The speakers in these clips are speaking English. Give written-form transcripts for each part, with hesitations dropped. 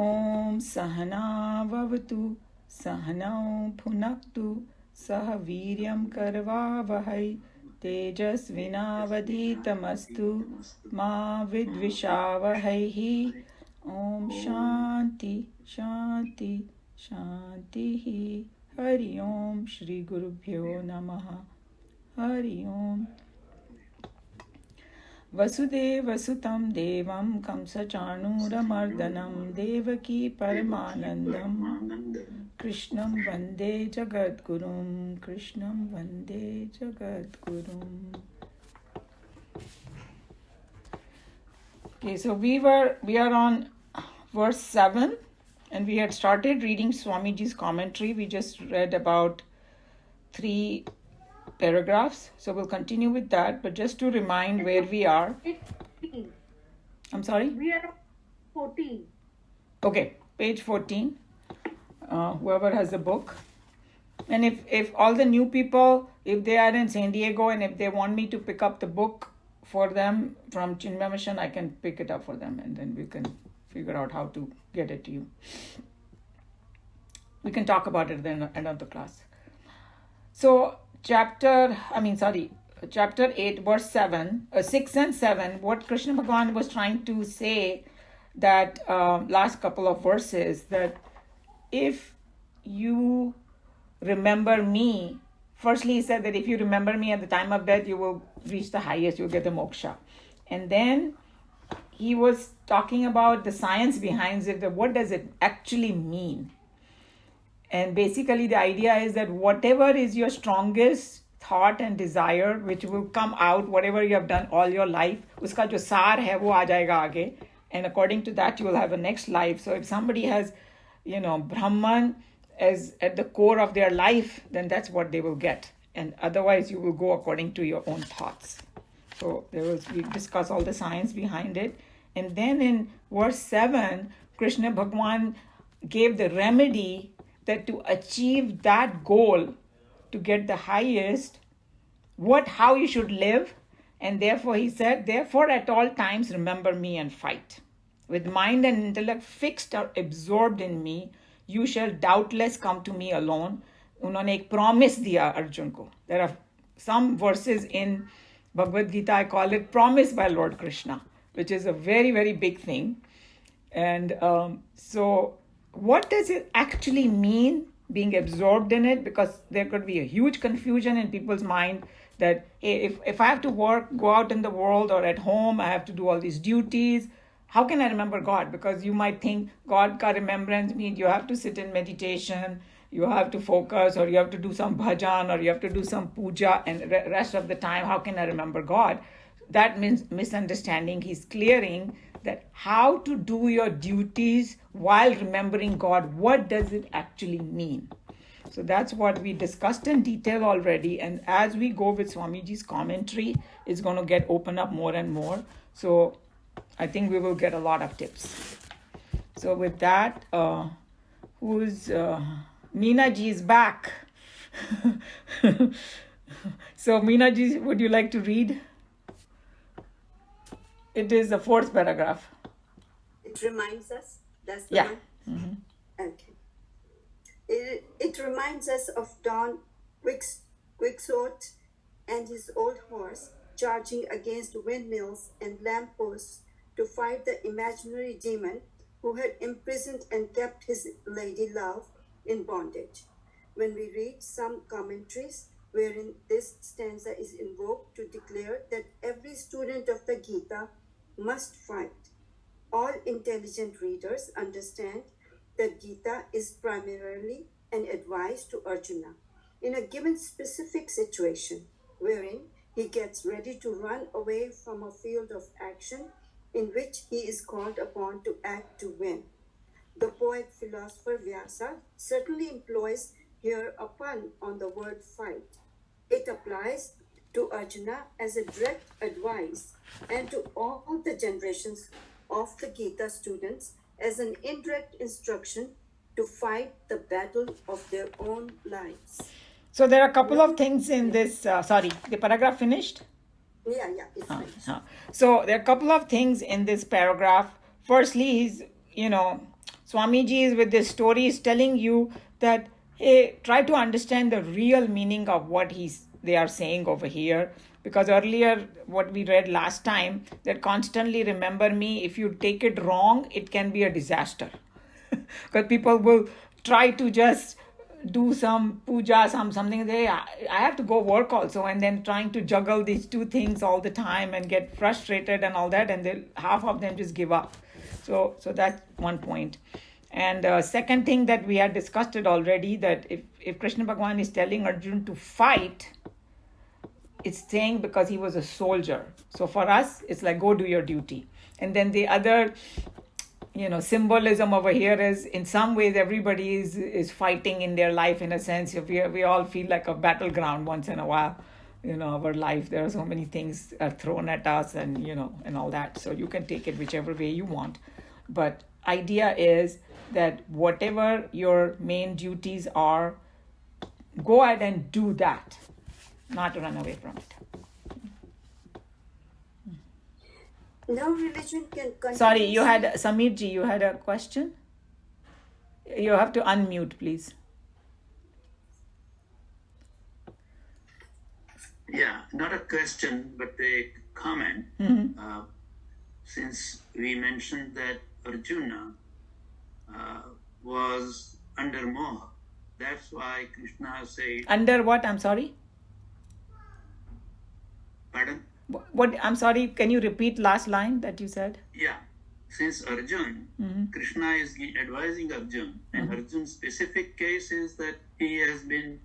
Om Sahana Vavatu Sahanau Phunaktu Sah Viryam Karva Vahai Tejasvinavadhitamastu Ma Vidvishavahaihi. Om Shanti Shanti Shanti. Hari Om Shri Gurubhyo Namaha. Hari Om. Vasudevasutam Devam Kamsachanuramardanam Devaki Paramanandam Krishnam Vande Jagadgurum. Krishnam Vande Jagadgurum. Okay, so we are on verse 7, and we had started reading Swamiji's commentary. We just read about 3 paragraphs, so we'll continue with that, but just to remind where we are. I'm sorry? We are on 14. Okay, page 14. Whoever has the book. And if all the new people, if they are in San Diego and if they want me to pick up the book for them from Chinmaya Mission, I can pick it up for them and then we can figure out how to get it to you. We can talk about it at the end of the class. So chapter 8, verse 7, 6 and 7, what Krishna Bhagavan was trying to say, that last couple of verses, that if you remember me, firstly he said that if you remember me at the time of death, you will reach the highest, you'll get the moksha. And then he was talking about the science behind it, that what does it actually mean? And basically the idea is that whatever is your strongest thought and desire, which will come out, whatever you have done all your life, uska jo saar hai wo aa jayega aage, and according to that you will have a next life. So if somebody has, Brahman as at the core of their life, then that's what they will get. And otherwise you will go according to your own thoughts. So we discuss all the science behind it. And then in verse 7, Krishna Bhagavan gave the remedy that to achieve that goal, to get the highest, how you should live. And therefore he said, therefore at all times remember me and fight. With mind and intellect fixed or absorbed in me, you shall doubtless come to me alone. Unhone ek promise diya Arjun ko. There are some verses in Bhagavad Gita, I call it promise by Lord Krishna, which is a very, very big thing. And so what does it actually mean, being absorbed in it? Because there could be a huge confusion in people's mind that, hey, if I have to work, go out in the world or at home, I have to do all these duties, how can I remember God? Because you might think God ka remembrance means you have to sit in meditation, you have to focus, or you have to do some bhajan, or you have to do some puja, and rest of the time, how can I remember God? That means misunderstanding. He's clearing that how to do your duties while remembering God. What does it actually mean? So that's what we discussed in detail already. And as we go with Swamiji's commentary, it's going to get open up more and more. So I think we will get a lot of tips. So with that, Meena ji is back. So Meena ji, would you like to read? It is the 4th paragraph. It reminds us, that's the one? Mm-hmm. Okay. It reminds us of Don Quixote and his old horse charging against windmills and lampposts to fight the imaginary demon who had imprisoned and kept his lady love in bondage. When we read some commentaries wherein this stanza is invoked to declare that every student of the Gita must fight, all intelligent readers understand that Gita is primarily an advice to Arjuna in a given specific situation wherein he gets ready to run away from a field of action in which he is called upon to act to win. The poet-philosopher Vyasa certainly employs here a pun on the word fight. It applies to Arjuna as a direct advice and to all the generations of the Gita students as an indirect instruction to fight the battle of their own lives. So there are a couple of things in this, the paragraph finished? Yeah, it's finished. So there are a couple of things in this paragraph. Firstly, he's, Swamiji is with this story is telling you that, hey, try to understand the real meaning of what they are saying over here. Because earlier, what we read last time, that constantly remember me, if you take it wrong, it can be a disaster. Because people will try to just do some puja, something. I have to go work also, and then trying to juggle these two things all the time and get frustrated and all that, and half of them just give up. So that's one point. And second thing that we had discussed it already, that if Krishna Bhagavan is telling Arjuna to fight, it's saying because he was a soldier. So for us, it's like, go do your duty. And then the other symbolism over here is, in some ways, everybody is fighting in their life, in a sense. If we all feel like a battleground once in a while, our life, there are so many things are thrown at us, and and all that. So you can take it whichever way you want, but idea is that whatever your main duties are, go ahead and do that, not run away from it. No religion can continue. Sorry, Samirji, you had a question? You have to unmute, please. Yeah, not a question, but a comment. Since we mentioned that Arjuna was under Moha, that's why Krishna said... Under what? I'm sorry? Pardon? What? I'm sorry, can you repeat last line that you said? Yeah. Since Arjun, Krishna is advising Arjun, and Arjun's specific case is that he has been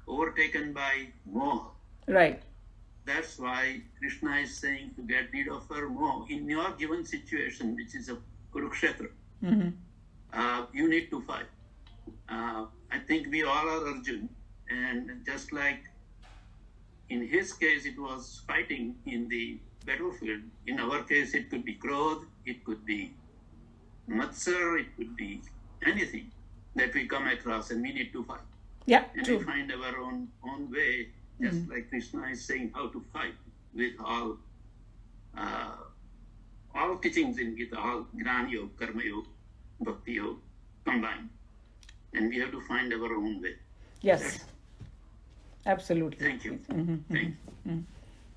overtaken by Moha. Right. That's why Krishna is saying to get rid of her Moha. In your given situation, which is a Kurukshetra, you need to fight. I think we all are Arjun, and just like in his case, it was fighting in the battlefield. In our case, it could be Krodh, it could be Matsar, it could be anything that we come across, and we need to fight. Yeah, and true. we find our own way, just like Krishna is saying how to fight with all teachings in Gita, all Jnana Yoga, Karma Yoga, Bhakti Yoga combined. And we have to find our own way. Yes. Absolutely. Thank you. Thank you.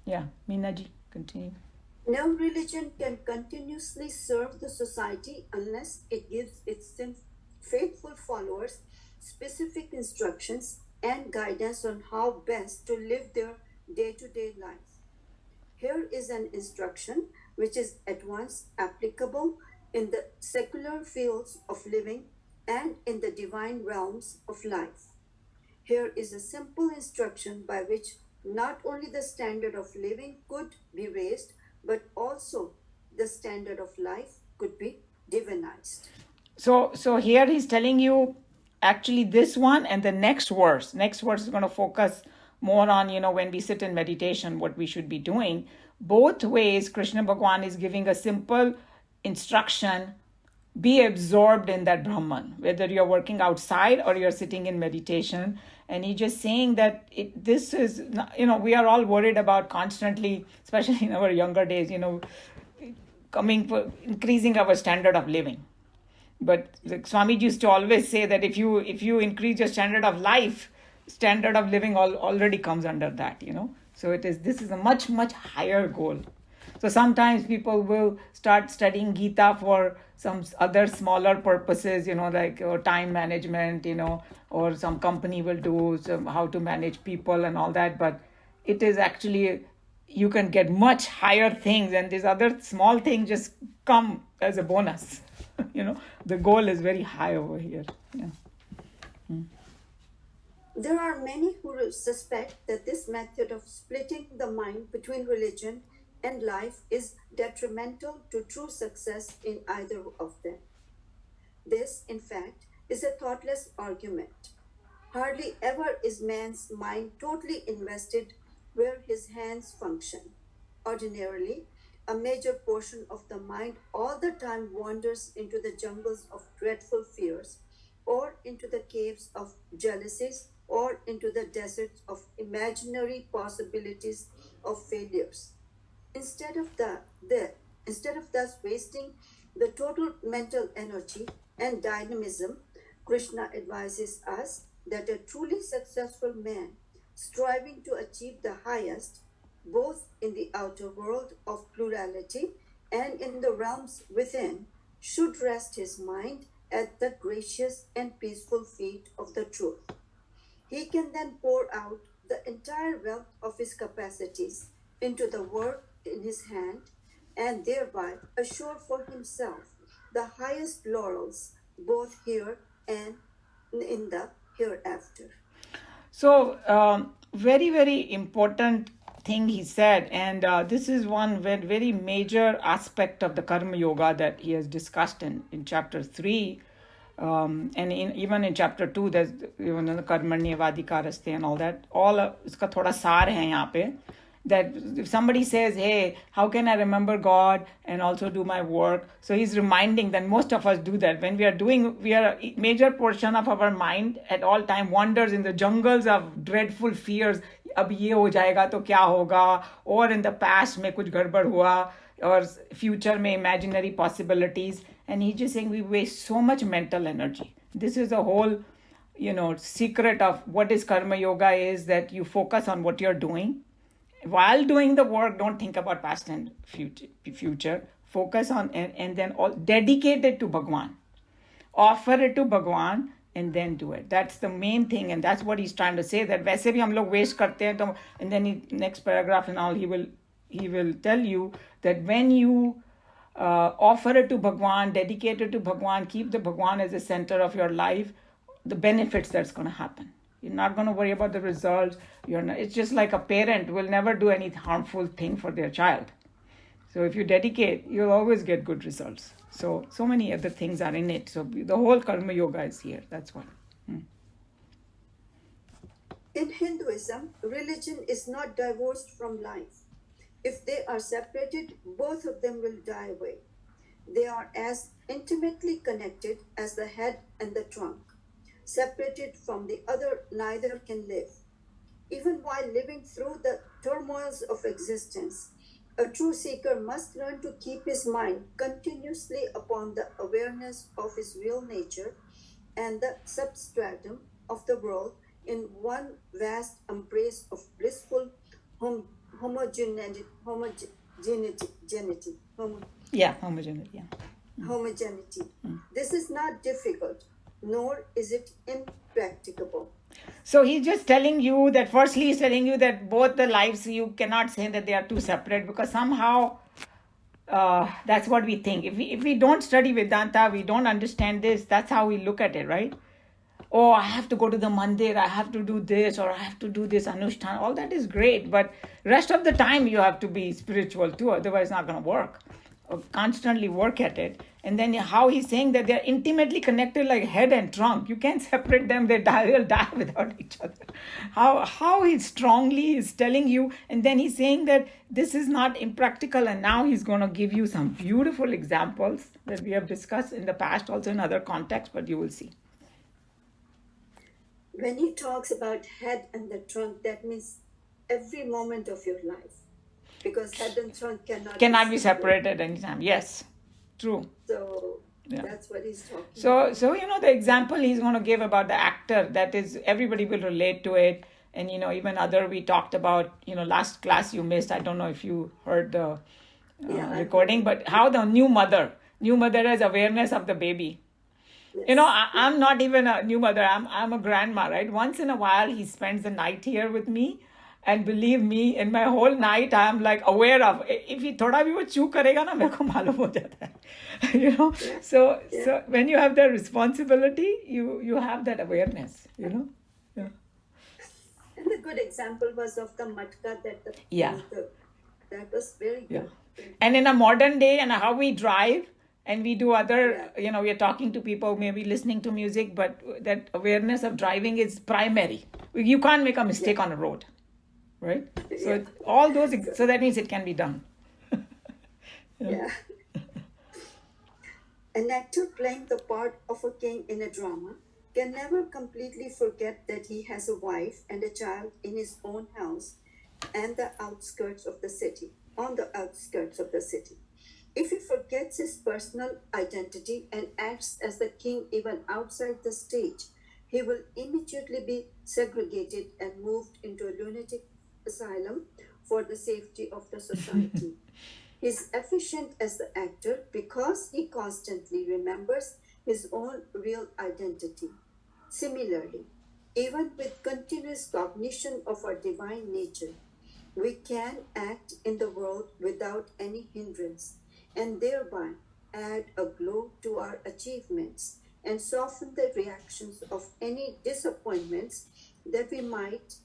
Yeah, Meenaji, continue. No religion can continuously serve the society unless it gives its faithful followers specific instructions and guidance on how best to live their day-to-day life. Here is an instruction which is at once applicable in the secular fields of living and in the divine realms of life. Here is a simple instruction by which not only the standard of living could be raised, but also the standard of life could be divinized. So here he's telling you actually this one and the next verse. Next verse is going to focus more on, when we sit in meditation, what we should be doing. Both ways, Krishna Bhagavan is giving a simple instruction. Be absorbed in that Brahman, whether you're working outside or you're sitting in meditation. And he's just saying that this is, we are all worried about constantly, especially in our younger days, increasing our standard of living. But Swamiji used to always say that if you increase your standard of life, standard of living already comes under that, So this is a much, much higher goal. So sometimes people will start studying Gita for some other smaller purposes, like time management, or some company will do how to manage people and all that. But it is actually, you can get much higher things, and these other small things just come as a bonus. The goal is very high over here. Yeah. There are many who suspect that this method of splitting the mind between religion and life is detrimental to true success in either of them. This, in fact, is a thoughtless argument. Hardly ever is man's mind totally invested where his hands function. Ordinarily, a major portion of the mind all the time wanders into the jungles of dreadful fears, or into the caves of jealousies, or into the deserts of imaginary possibilities of failures. Instead of thus wasting the total mental energy and dynamism, Krishna advises us that a truly successful man, striving to achieve the highest, both in the outer world of plurality and in the realms within, should rest his mind at the gracious and peaceful feet of the truth. He can then pour out the entire wealth of his capacities into the work in his hand and thereby assure for himself the highest laurels both here and in the hereafter. So, very, very important thing he said, and this is one very major aspect of the Karma Yoga that he has discussed in chapter 3. And even in chapter 2, there's even the Karmanyavadikaraste and all that. All iska thoda saar hai yahan pe. That if somebody says, hey, how can I remember God and also do my work? So he's reminding that most of us do that. When we are a major portion of our mind at all time wanders in the jungles of dreadful fears. Ab ye ho jayega to kya hoga? Or in the past mein kuch gadbad hua? Or future mein imaginary possibilities. And he's just saying we waste so much mental energy. This is the whole, secret of what is Karma Yoga is that you focus on what you're doing. While doing the work, don't think about past and future. Focus on and then all dedicate it to Bhagwan. Offer it to Bhagwan and then do it. That's the main thing, and that's what he's trying to say. That वैसे भी हम लोग waste करते हैं तो, and then next paragraph and all he will tell you that when you offer it to Bhagwan, dedicate it to Bhagwan, keep the Bhagwan as the center of your life, the benefits that's going to happen. You're not going to worry about the results. It's just like a parent will never do any harmful thing for their child. So if you dedicate, you'll always get good results. So many other things are in it. So the whole Karma Yoga is here. That's why. In Hinduism, religion is not divorced from life. If they are separated, both of them will die away. They are as intimately connected as the head and the trunk. Separated from the other, neither can live. Even while living through the turmoils of existence, a true seeker must learn to keep his mind continuously upon the awareness of his real nature and the substratum of the world in one vast embrace of blissful homogeneity. This is not difficult, nor is it impracticable. So he's just telling you that, firstly, he's telling you that both the lives, you cannot say that they are two separate, because somehow that's what we think. If we don't study Vedanta, we don't understand this, that's how we look at it, right? Oh, I have to go to the mandir, I have to do this, or I have to do this anushthan. All that is great, but rest of the time you have to be spiritual too, otherwise it's not going to work. Constantly work at it. And then how he's saying that they're intimately connected like head and trunk. You can't separate them. They'll die without each other. How he strongly is telling you. And then he's saying that this is not impractical. And now he's going to give you some beautiful examples that we have discussed in the past, also in other contexts, but you will see. When he talks about head and the trunk, that means every moment of your life. Because head and trunk cannot be separated anytime. Yes, true. So that's what he's talking about. So the example he's going to give about the actor, that is, everybody will relate to it. And, even we talked about, last class you missed. I don't know if you heard the recording, but how the new mother has awareness of the baby. Yes. I'm not even a new mother. I'm a grandma, right? Once in a while, he spends the night here with me. And believe me, in my whole night, I'm like aware of, if he thoda bhi wo chew karega na, mere ko malum ho jata hai. So when you have that responsibility, you have that awareness, Yeah. And the good example was of the matka that was very good. And in a modern day, and how we drive, and we do other, we are talking to people, maybe listening to music, but that awareness of driving is primary. You can't make a mistake on a road. Right? So all those, so that means it can be done. Yeah. An actor playing the part of a king in a drama can never completely forget that he has a wife and a child in his own house and on the outskirts of the city. If he forgets his personal identity and acts as the king even outside the stage, he will immediately be segregated and moved into a lunatic asylum for the safety of the society. He's efficient as the actor because he constantly remembers his own real identity. Similarly, even with continuous cognition of our divine nature, we can act in the world without any hindrance and thereby add a glow to our achievements and soften the reactions of any disappointments that we might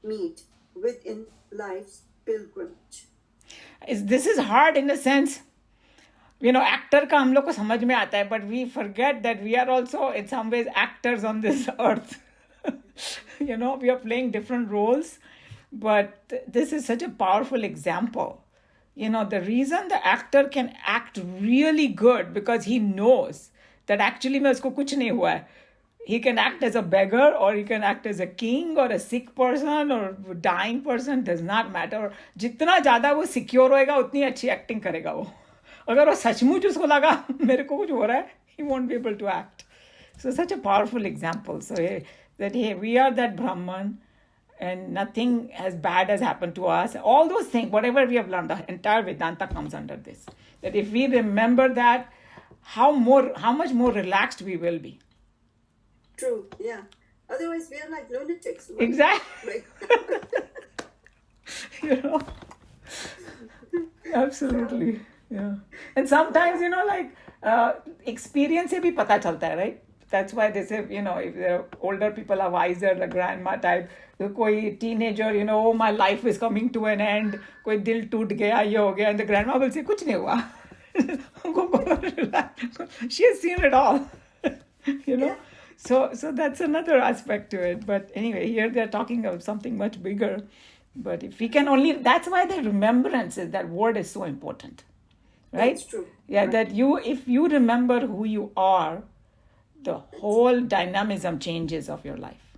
meet within life's pilgrimage. This is hard in a sense. Actor का हम लोग को समझ में आता है, but we forget that we are also in some ways actors on this earth. We are playing different roles, but this is such a powerful example. The reason the actor can act really good because he knows that actually में उसको कुछ नहीं हुआ है. He can act as a beggar, or he can act as a king, or a sick person, or dying person, does not matter. जितना ज़्यादा वो secure होएगा उतनी अच्छी acting करेगा वो. अगर वो सचमुच उसको लगा मेरे को कुछ हो रहा है, he won't be able to act. So such a powerful example. So we are that Brahman, and nothing as bad has happened to us. All those things, whatever we have learned, the entire Vedanta comes under this. That if we remember that, how much more relaxed we will be. True, yeah. Otherwise, we are like lunatics. Right? Exactly. Absolutely. Yeah. And sometimes, experience se bhi pata chalta hai, right? That's why they say, if the older people are wiser, the grandma type, koi teenager, oh, my life is coming to an end, koi dil toot gaya, ye ho gaya, and the grandma will say, kuch nahi hua. She has seen it all. Yeah. So that's another aspect to it. But anyway, here they're talking of something much bigger. But if we can that's why the remembrance is, that word is so important. Right? That's true. Yeah, that if you remember who you are, the whole dynamism changes of your life.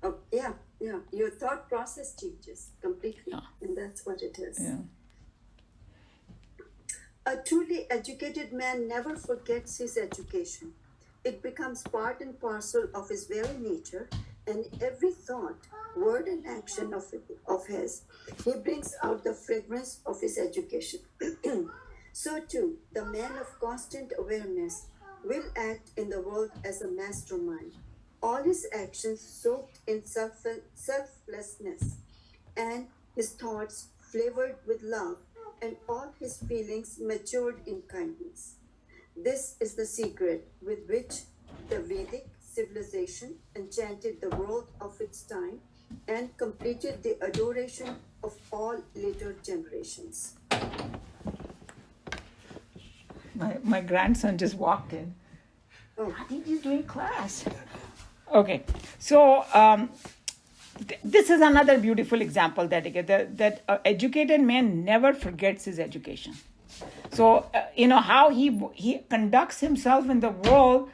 Oh, yeah. Your thought process changes completely. Yeah. And that's what it is. Yeah. A truly educated man never forgets his education. It becomes part and parcel of his very nature, and every thought, word, and action of his, he brings out the fragrance of his education. So too, the man of constant awareness will act in the world as a mastermind, all his actions soaked in selflessness, and his thoughts flavored with love, and all his feelings matured in kindness. This is the secret with which the Vedic civilization enchanted the world of its time and completed the adoration of all later generations. My grandson just walked in. Oh. I think he's doing class. Okay, so this is another beautiful example that an educated man never forgets his education. So, how he conducts himself in the world,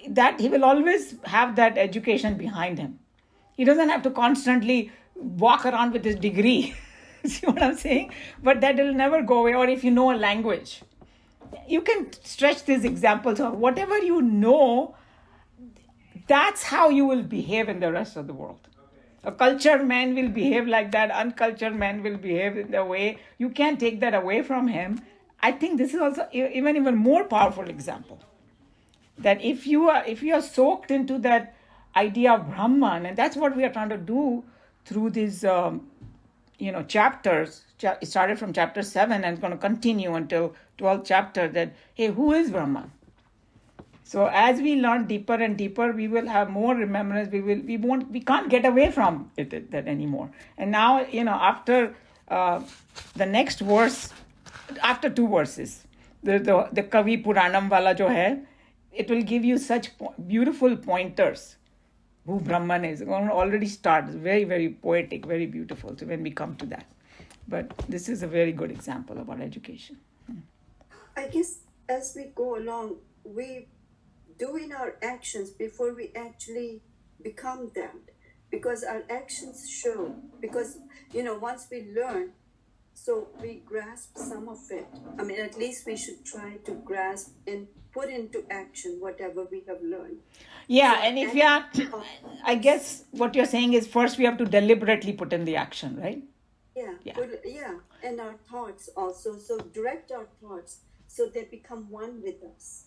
that he will always have that education behind him. He doesn't have to constantly walk around with his degree. See what I'm saying? But that will never go away. Or if you know a language, you can stretch these examples of whatever you know, that's how you will behave in the rest of the world. A cultured man will behave like that. Uncultured man will behave in the way. You can't take that away from him. I think this is also even more powerful example. That if you are soaked into that idea of Brahman, and that's what we are trying to do through these chapters. It started from chapter 7 and it's going to continue until 12th chapter. That hey, who is Brahman? So as we learn deeper and deeper, we will have more remembrance. We can't get away from that anymore. And now, after the next verse, after 2 verses, the Kavi Puranam wala jo hai, it will give you such beautiful pointers who Brahman is. It already starts very, very poetic, very beautiful. So when we come to that, but this is a very good example about education. I guess as we go along, we do in our actions before we actually become that, because our actions show. Because once we learn so we grasp some of it. I mean, at least we should try to grasp and put into action whatever we have learned. Yeah, So, and if you are, I guess what you're saying is first we have to deliberately put in the action, right? Yeah, and our thoughts also. So direct our thoughts so they become one with us.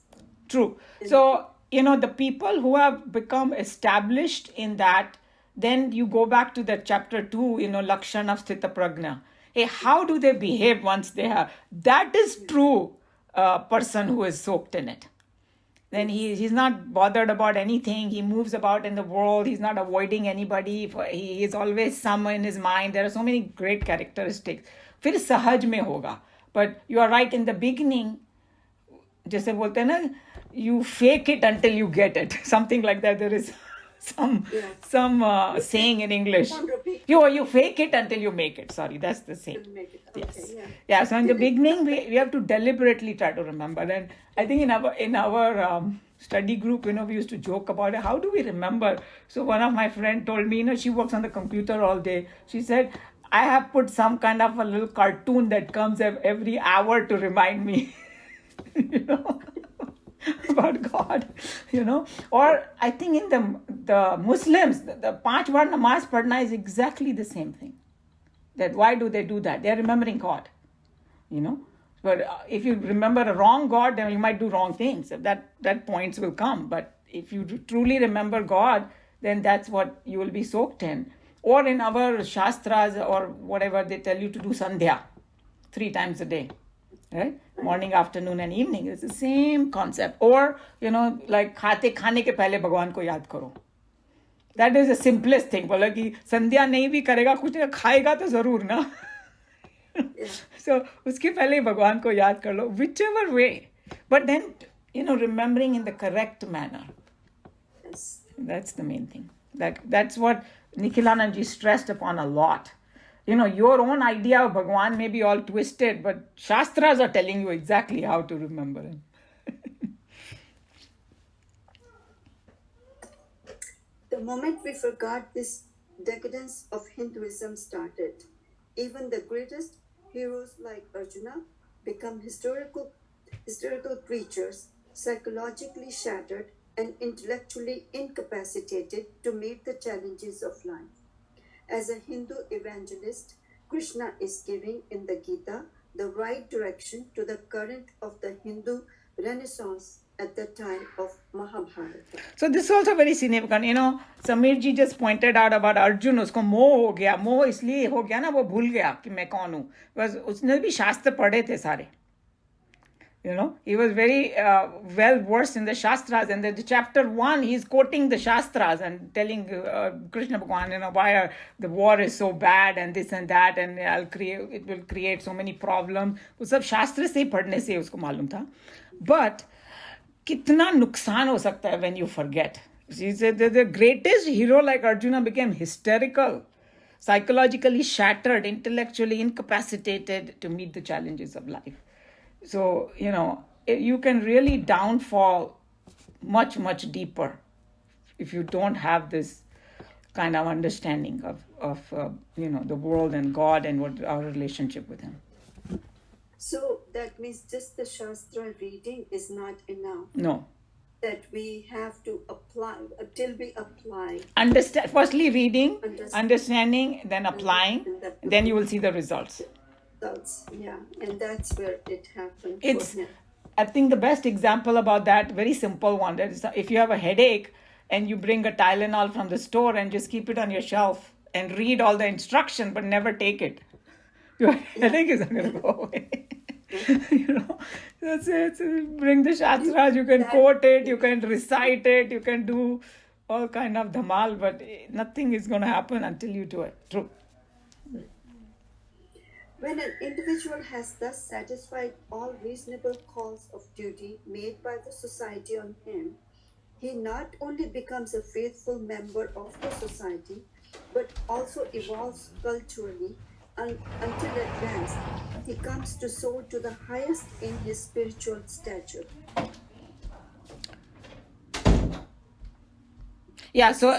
True. So, the people who have become established in that, then you go back to the chapter 2, Lakshana Sthita Pragna. Hey, how do they behave once they have? That is true person who is soaked in it. Then he's not bothered about anything. He moves about in the world. He's not avoiding anybody. He is always some in his mind. There are so many great characteristics. फिर सहज में होगा. But you are right, in the beginning, जैसे बोलते हैं ना, you fake it until you get it. Something like that. There is some saying in English. You fake it until you make it. Sorry, that's the saying. Yes. Yeah. So in the beginning, we have to deliberately try to remember. And I think in our study group, we used to joke about it. How do we remember? So one of my friend told me, she works on the computer all day. She said, I have put some kind of a little cartoon that comes every hour to remind me, about God, Or I think in the Muslims, the 5 waqt namaz padna is exactly the same thing. That why do they do that? They're remembering God, But if you remember a wrong God, then you might do wrong things. That points will come. But if you truly remember God, then that's what you will be soaked in. Or in our Shastras or whatever, they tell you to do Sandhya 3 times a day. Right? Morning, afternoon, and evening. It's the same concept. Or, like खाने के पहले भगवान को याद करो. That is the simplest thing. बोला कि संध्या नहीं भी करेगा, कुछ नहीं खाएगा तो जरूर ना. So उसके पहले भगवान को याद कर लो. Whichever way. But then, remembering in the correct manner. Yes. That's the main thing. That's what Nikhilananji stressed upon a lot. Your own idea of Bhagwan may be all twisted, but Shastras are telling you exactly how to remember him. The moment we forgot, this decadence of Hinduism started. Even the greatest heroes like Arjuna become historical creatures, psychologically shattered and intellectually incapacitated to meet the challenges of life. As a Hindu evangelist, Krishna is giving in the Geeta the right direction to the current of the Hindu Renaissance at the time of Mahabharata. So this is also very significant. Samir ji just pointed out about Arjun. Usko मोह हो गया. मोह इसलिए हो गया ना, वो भूल गया कि मैं कौन हूँ. बस उसने भी शास्त्र पढ़े थे सारे. He was very well versed in the Shastras, and the chapter 1, he's quoting the Shastras and telling Krishna Bhagwan, why the war is so bad and this and that, and it will create so many problems. वो सब शास्त्र से पढ़ने से उसको मालूम था. But कितना नुकसान हो सकता है when you forget. He said that the greatest hero like Arjuna became hysterical, psychologically shattered, intellectually incapacitated to meet the challenges of life. So, you can really downfall much, much deeper if you don't have this kind of understanding of the world and God and what our relationship with Him. So that means just the Shastra reading is not enough. No. That we have to apply, till we apply. Firstly reading, understanding, then applying, then you will see the results. Yeah, and that's where it happened. I think the best example about that, very simple one, that is if you have a headache and you bring a Tylenol from the store and just keep it on your shelf and read all the instruction but never take it, your headache isn't going to go away. That's it. Bring the Shastras, you can quote it, you can recite it, you can do all kind of dhamal, but nothing is going to happen until you do it. True. When an individual has thus satisfied all reasonable calls of duty made by the society on him, he not only becomes a faithful member of the society, but also evolves culturally until at last he comes to soar to the highest in his spiritual stature. Yeah, so...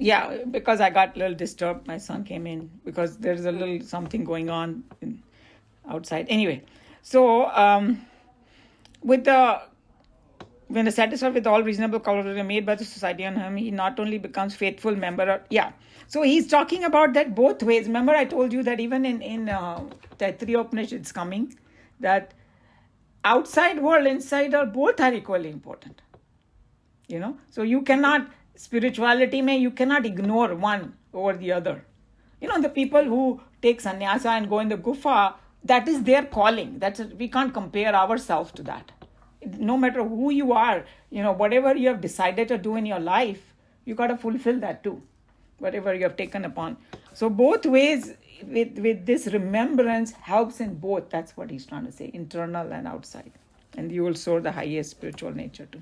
Yeah, because I got a little disturbed. My son came in because there's a little something going on outside. Anyway, so with the when the satisfied with all reasonable calls made by the society on him, he not only becomes faithful member. So he's talking about that both ways. Remember, I told you that even in Taittiriya Upanishad, it's coming that outside world, inside, are both are equally important. So you cannot spirituality mein you cannot ignore one over the other. The people who take sannyasa and go in the gufa, that is their calling. We can't compare ourselves to that. No matter who you are, whatever you have decided to do in your life, you got to fulfill that too, whatever you have taken upon. So both ways with this remembrance helps in both. That's what he's trying to say, internal and outside. And you will soar the highest spiritual nature too.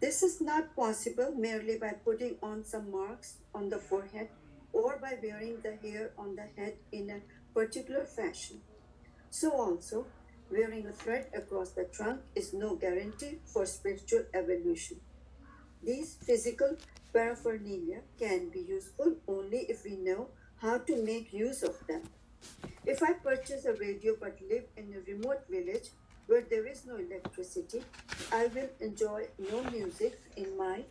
This is not possible merely by putting on some marks on the forehead or by wearing the hair on the head in a particular fashion. So also, wearing a thread across the trunk is no guarantee for spiritual evolution. These physical paraphernalia can be useful only if we know how to make use of them. If I purchase a radio but live in a remote village where there is no electricity, I will enjoy no music in my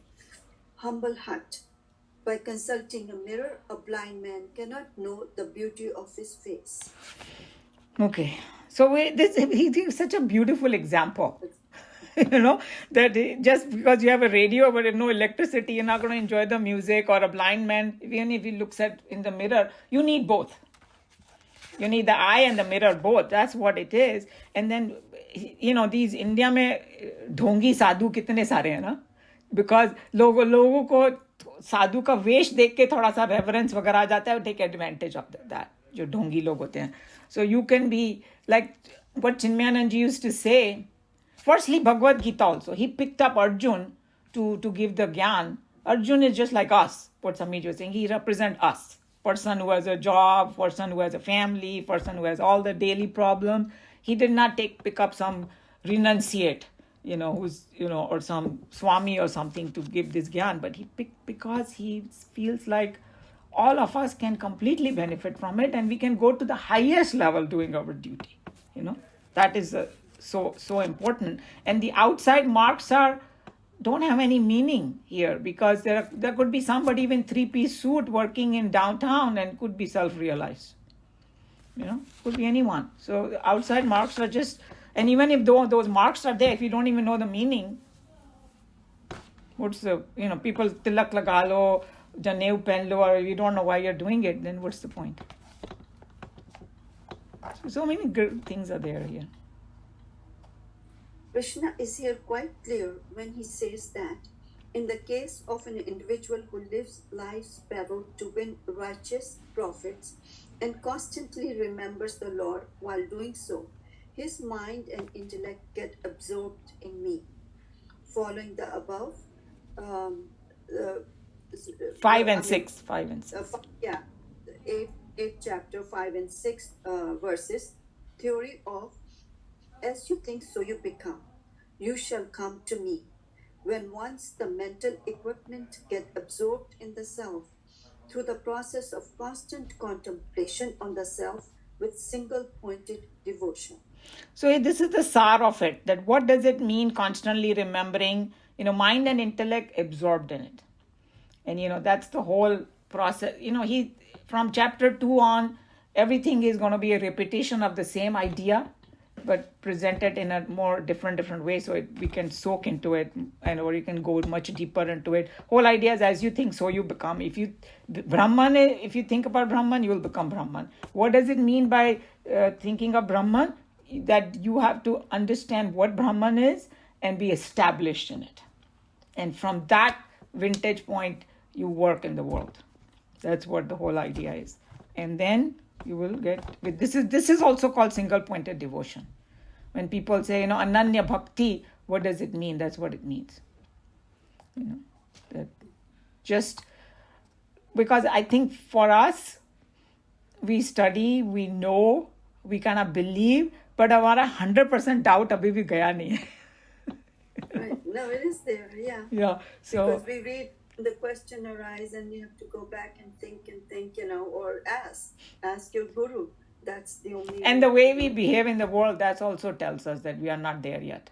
humble hut. By consulting a mirror, a blind man cannot know the beauty of his face. Okay. So he gives such a beautiful example. That just because you have a radio but no electricity, you're not going to enjoy the music. Or a blind man, even if he looks at in the mirror, you need both. You need the eye and the mirror both. That's what it is. And then, these India में ढोंगी साधु कितने सारे हैं ना, because लोगों को साधु का वेश देख के थोड़ा सा रेफरेंस वगैरह आ जाता है, take advantage of that, जो ढोंगी लोग होते हैं. So you can be like what Chinmayanand ji used to say. Firstly, Bhagavad Gita also, he picked up Arjun to give the gyan. Arjun is just like us, what Samiji was saying. He represents us. Person who has a job, person who has a family, person who has all the daily problems. He did not pick up some renunciate, who's, or some Swami or something to give this gyan, but he picked because he feels like all of us can completely benefit from it and we can go to the highest level doing our duty. That is so important. And the outside marks don't have any meaning here, because there could be somebody in 3-piece suit working in downtown and could be self-realized. Could be anyone. So the outside marks are just, and even if those marks are there, if you don't even know the meaning, what's the, people tilak laga lo, janev pen lo, or you don't know why you're doing it, then what's the point? So many good things are there here. Krishna is here quite clear when he says that in the case of an individual who lives lives parallel to win righteous profits and constantly remembers the Lord while doing so, his mind and intellect get absorbed in me. Following the above, 5 and 6. 8 chapter 5 and 6 verses, theory of as you think, so you become. You shall come to me. When once the mental equipment get absorbed in the self, through the process of constant contemplation on the self with single-pointed devotion. So this is the sar of it, that what does it mean constantly remembering, mind and intellect absorbed in it. And, that's the whole process. He from chapter 2 on, everything is going to be a repetition of the same idea, but presented in a more different way, so we can soak into it, or you can go much deeper into it. Whole idea is as you think, so you become. If you think about Brahman, you will become Brahman. What does it mean by thinking of Brahman? That you have to understand what Brahman is and be established in it. And from that vintage point, you work in the world. That's what the whole idea is. And then you will get with this is also called single pointed devotion. When people say, Ananya Bhakti, what does it mean? That's what it means. That just because I think for us, we study, we know, we kind of believe, but our 100% doubt abhi bhi gaya nahi hai. Right. No, it is there, yeah. Yeah. So because we read the question arise and you have to go back and think, or ask your guru, That's the only And the way we behave in the world, that also tells us that we are not there yet.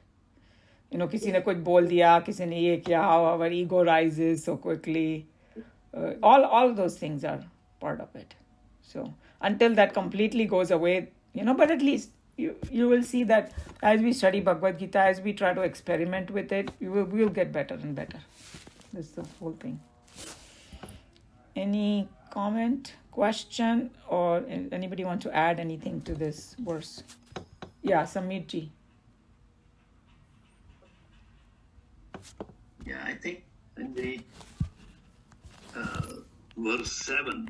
You know, किसी ने कुछ बोल दिया, किसी ने ये किया, how our ego rises so quickly. All those things are part of it. So until that completely goes away, you know, but at least you will see that as we study Bhagavad Gita, as we try to experiment with it, we will get better and better. That's the whole thing. Any comment, question, or anybody want to add anything to this verse? Yeah, Samir ji. Yeah, I think in the verse 7,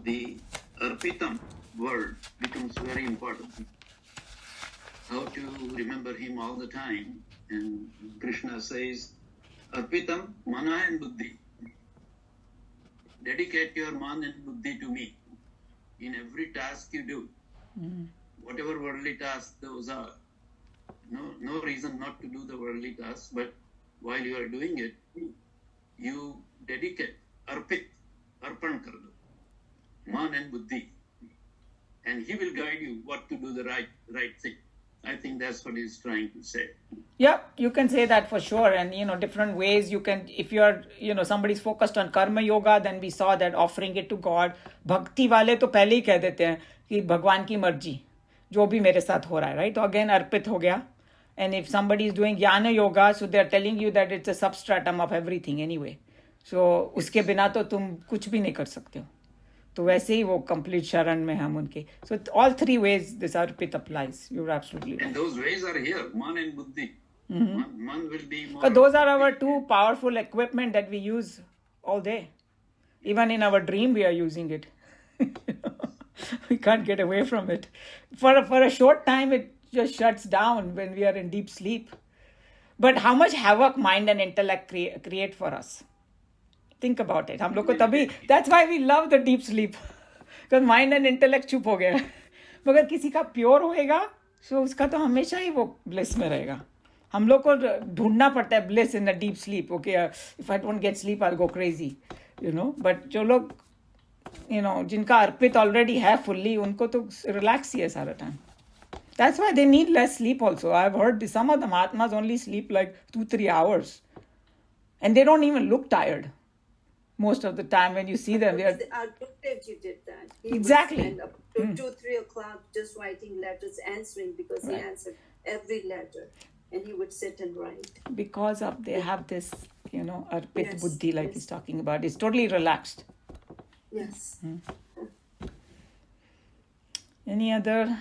the arpitam word becomes very important. How to remember him all the time. And Krishna says, arpitam mana and buddhi. Dedicate your man and buddhi to me in every task you do. Whatever worldly tasks those are. No reason not to do the worldly tasks, but while you are doing it, you dedicate, arpit, arpan kar do, man and buddhi. And he will guide you what to do the right thing. I think that's what he's trying to say. Yeah, you can say that for sure. And, you know, different ways you can, if you're, you know, somebody's focused on karma yoga, then we saw that offering it to God. Bhakti wale to pehle hi keh dete hain ki Bhagwan ki marji, jo bhi mere sath ho raha hai, right? So again, arpit ho gaya. And if somebody is doing jnana yoga, so they're telling you that it's a substratum of everything anyway. So uske bina to tum kuch bhi nahi kar sakte ho. तो वैसे ही वो complete शरण में हम उनके. So all three ways this arpit applies. You're absolutely right. And those ways are here, man and buddhi. Man will be more. But those are our two powerful equipment that we use all day. Even in our dream, we are using it. We can't get away from it. For a short time, it just shuts down when we are in deep sleep. But how much havoc mind and intellect create for us? Think about it. हम लोग को तभी, that's why we love the deep sleep. Because mind and intellect चुप हो गया. मगर किसी का प्योर होएगा, so उसका तो हमेशा ही वो bliss में रहेगा. हम लोग को ढूंढना पड़ता है bliss in the deep sleep. Okay, if I don't get sleep, I'll go crazy. You know, but जो लोग, you know, जिनका अर्पित already है fully, उनको तो relax ही है सारा time. That's why they need less sleep also. I've heard some of the Mahatmas only sleep like 2-3 hours. And they don't even look tired. Most of the time when you see them, they are... Gurudev did that. He Exactly. would stand up to 2-3 o'clock just writing letters, answering, because he answered every letter. And he would sit and write. Because of they have this, you know, arpit buddhi like yes. he's talking about. It's totally relaxed. Yes. Any other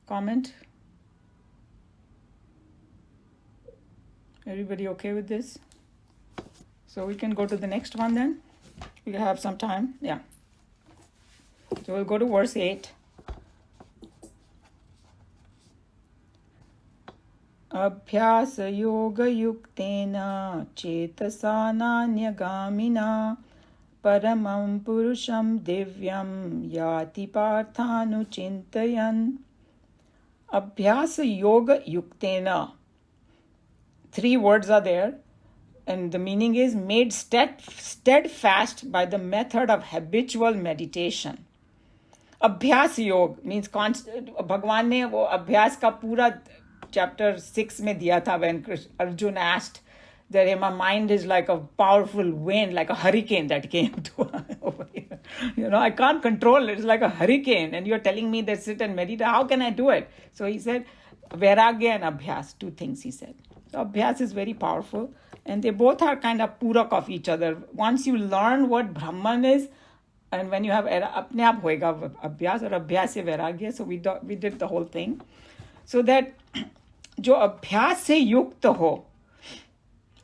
comment? Everybody okay with this? So we can go to the next one then. We have some time. Yeah. So we'll go to verse 8. अभ्यास योग युक्तेन चेतसा नान्यगामिना परमं पुरुषं दिव्यं याति पार्थानुचिन्तयन्. अभ्यास योग युक्तेन. 3 words are there. And the meaning is made steadfast by the method of habitual meditation. Abhyas Yog means Bhagwan ne wo abhyas ka pura chapter 6 mein diya tha when Arjun asked that my mind is like a powerful wind, like a hurricane that came to over here. You know, I can't control it. It's like a hurricane. And you're telling me that sit and meditate. How can I do it? So he said, Vairagya and Abhyas, 2 things he said. So Abhyas is very powerful. And they both are kind of purak of each other. Once you learn what Brahman is, and when you have apne aap hoega abhyas or abhyas se vairagya, so we did the whole thing. So that jo abhyas se yukta ho,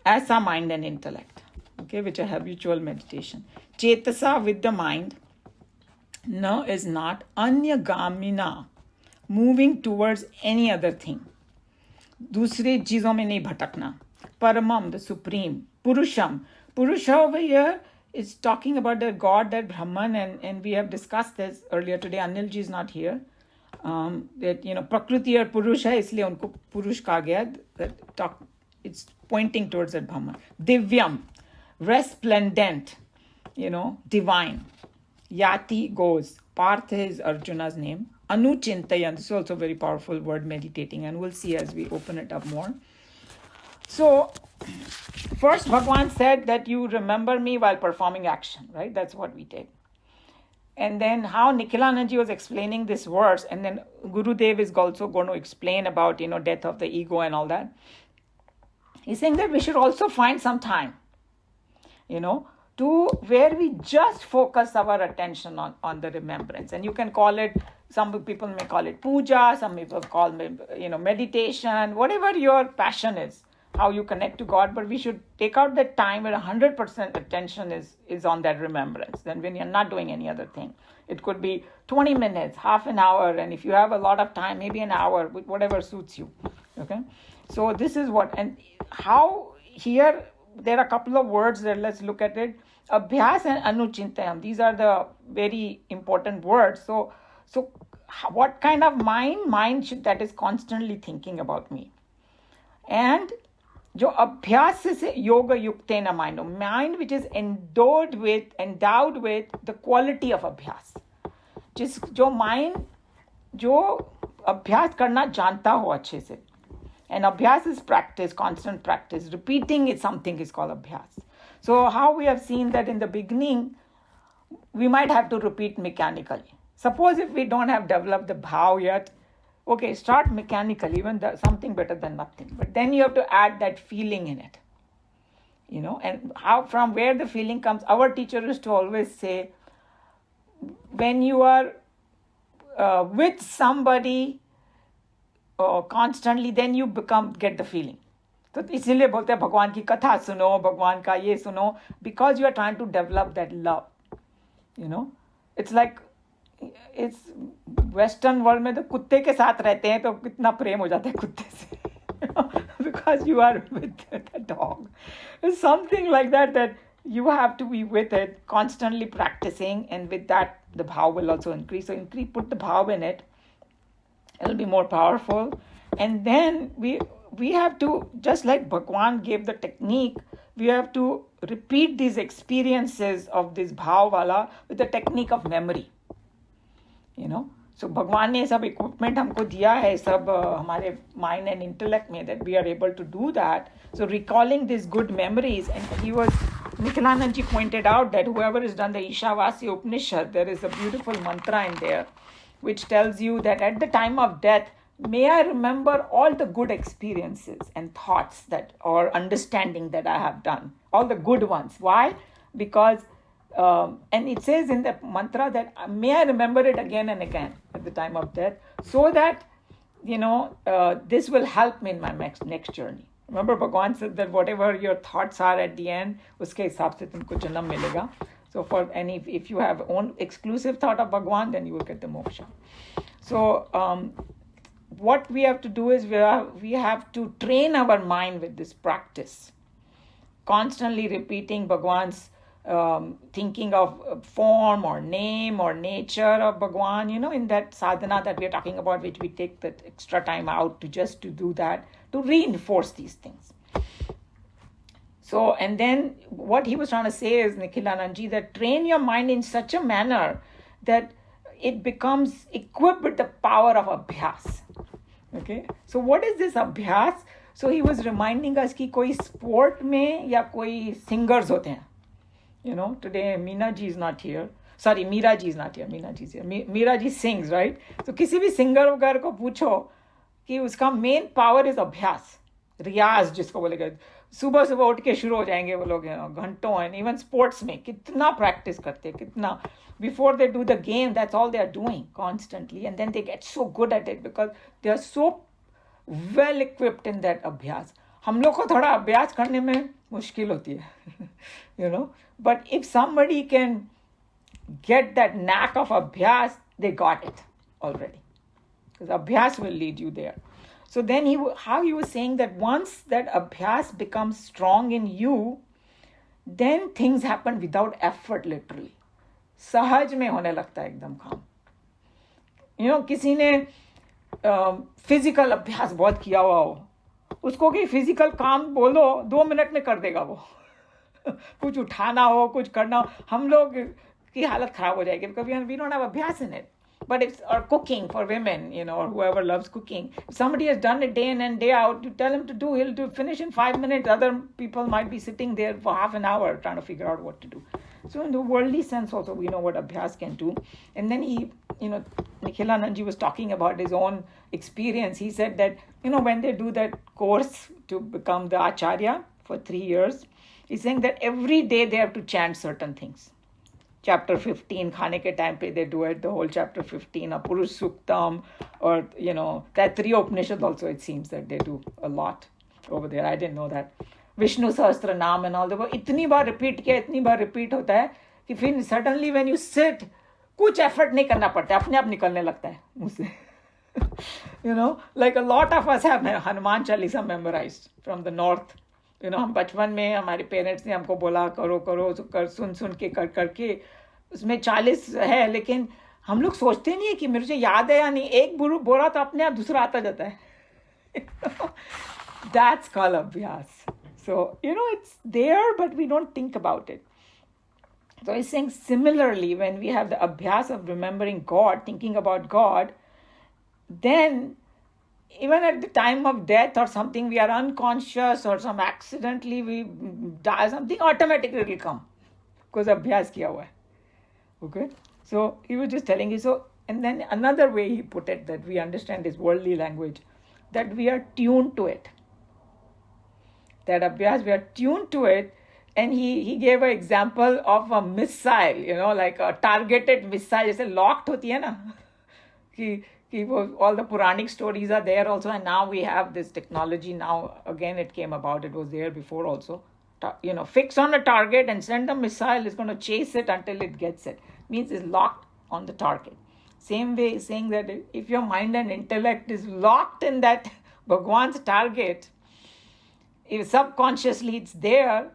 aisa mind and intellect, okay, which are habitual meditation. Chetasa with the mind, no is not anyagamina, moving towards any other thing. दूसरे चीजों में नहीं भटकना. Paramam, the supreme. Purusham. Purusha over here is talking about the God, that Brahman, and we have discussed this earlier today. Anilji is not here. That, you know, Prakriti or Purusha, isliye unko Purush kaha gaya. It's pointing towards that Brahman. Divyam, resplendent, you know, divine. Yati goes. Parth is Arjuna's name. Anuchintayan, this is also a very powerful word, meditating, and we'll see as we open it up more. So, first Bhagwan said that you remember me while performing action, right? That's what we did. And then how Nikhilananji was explaining this verse, and then Gurudev is also going to explain about, death of the ego and all that. He's saying that we should also find some time, to where we just focus our attention on the remembrance. And you can call it, some people may call it puja, some people call it, meditation, whatever your passion is, how you connect to God. But we should take out that time where 100% attention is on that remembrance. Then when you're not doing any other thing, it could be 20 minutes, half an hour. And if you have a lot of time, maybe an hour, whatever suits you. Okay. So this is what, and how here, there are a couple of words there. Let's look at it. Abhyas and anuchintayam. These are the very important words. So what kind of mind that is constantly thinking about me. And जो अभ्यास से योग युक्तेन mind which is endowed with the quality of अभ्यास, जो mind जो अभ्यास करना जानता हो अच्छे से. And abhyas is practice, constant practice. Repeating is something is called abhyas. So how we have seen that in the beginning, we might have to repeat mechanically. Suppose if we don't have developed the bhav yet, okay, start mechanically, even something better than nothing. But then you have to add that feeling in it. And how, from where the feeling comes, our teacher used to always say, when you are with somebody, constantly, then you get the feeling. तो इसीलिए बोलते हैं भगवान की कथा सुनो, भगवान का ये सुनो, because you are trying to develop that love. It's like, it's Western world में तो कुत्ते के साथ रहते हैं तो कितना प्रेम हो जाता है कुत्ते से, because you are with the dog. It's something like that you have to be with it, constantly practicing, and with that the bhav will also increase. So put the bhav in it. It'll be more powerful. And then we have to, just like Bhagwan gave the technique, we have to repeat these experiences of this bhav wala with the technique of memory. So Bhagwan ne sab equipment humko diya hai, sab hamare mind and intellect mein, that we are able to do that. So recalling these good memories, and Nikhilananji pointed out that whoever has done the Ishavasya Upanishad, there is a beautiful mantra in there which tells you that at the time of death, may I remember all the good experiences and thoughts or understanding that I have done, all the good ones. Why? Because, and it says in the mantra that may I remember it again and again at the time of death, so that, this will help me in my next journey. Remember, Bhagwan said that whatever your thoughts are at the end, uske hisab se tumko janam milega. So if you have own exclusive thought of Bhagwan, then you will get the moksha. So what we have to do is we have to train our mind with this practice, constantly repeating Bhagwan's thinking of form or name or nature of Bhagwan, in that sadhana that we are talking about, which we take that extra time out to do that, to reinforce these things. So, and then what he was trying to say is, Nikhilananji, that train your mind in such a manner that it becomes equipped with the power of abhyas. Okay? So what is this abhyas? So he was reminding us कि कोई sport में या कोई singers होते हैं. Today Meena ji is not here. Sorry, Meera ji is not here. Meena ji is here. Meera ji sings, right? So किसी भी singer वगैरह को पूछो कि उसका main power is abhyas. रियाज जिसको बोलेगा. सुबह उठ के शुरू हो जाएंगे वो लोग घंटों. एंड इवन स्पोर्ट्स में कितना प्रैक्टिस करते हैं, कितना before they do the game, that's all they are doing constantly, and then they get so good at it because they are so well equipped in that अभ्यास. हम लोग को थोड़ा अभ्यास करने में मुश्किल होती है, but if somebody can get that knack of abhyas, they got it already, because abhyas will lead you there. So then how he was saying that once that abhyas becomes strong in you, then things happen without effort, literally. सहज में होने लगता है एकदम काम. किसी ने physical अभ्यास बहुत किया हुआ हो, उसको कि फिजिकल काम बोलो 2 मिनट में कर देगा वो. कुछ उठाना हो, कुछ करना हो. हम लोग की हालत खराब हो जाएगी because we don't have abhyas in it. But if, or cooking for women, or whoever loves cooking, if somebody has done it day in and day out, you tell him to do, he'll do finish in 5 minutes. Other people might be sitting there for half an hour trying to figure out what to do. So in the worldly sense also, we know what abhyas can do. And then he, Nikhilanandji was talking about his own experience. He said that, when they do that course to become the acharya for 3 years, he's saying that every day they have to chant certain things. Chapter 15, खाने के time पे they do it, the whole chapter 15, or Purush Suktam, or, Taittiriya Upanishad also, it seems that they do a lot over there. I didn't know that. Vishnu Sahasra Naam and all, वो इतनी बार repeat होता है कि फिर suddenly when you sit, कुछ effort नहीं करना पड़ता है, अपने आप निकलने लगता है मुँह से. Like a lot of us have Hanuman Chalisa memorized from the north. हम बचपन में हमारे पेरेंट्स ने हमको बोला करो सुन के करके उसमें 40 है, लेकिन हम लोग सोचते नहीं है कि मुझे याद है या नहीं. एक बोला तो अपने आप दूसरा आता जाता है. That's called abhyas. So, it's there, but we don't think about it. So he's saying similarly, when we have the abhyas of remembering God, thinking about God, then even at the time of death or something, we are unconscious or some accidentally we die, something automatically will come because abhyas kiya hua hai. Okay, so he was just telling you. So, and then another way he put it, that we understand his worldly language, that we are tuned to it. That abhyas, we are tuned to it. And he gave an example of a missile, like a targeted missile, जैसे locked होती है ना, कि all the Puranic stories are there also, and now we have this technology. Now again it came about, it was there before also. Fix on a target and send a missile, is going to chase it until it gets it. Means it's locked on the target. Same way saying that if your mind and intellect is locked in that Bhagwan's target, if subconsciously it's there,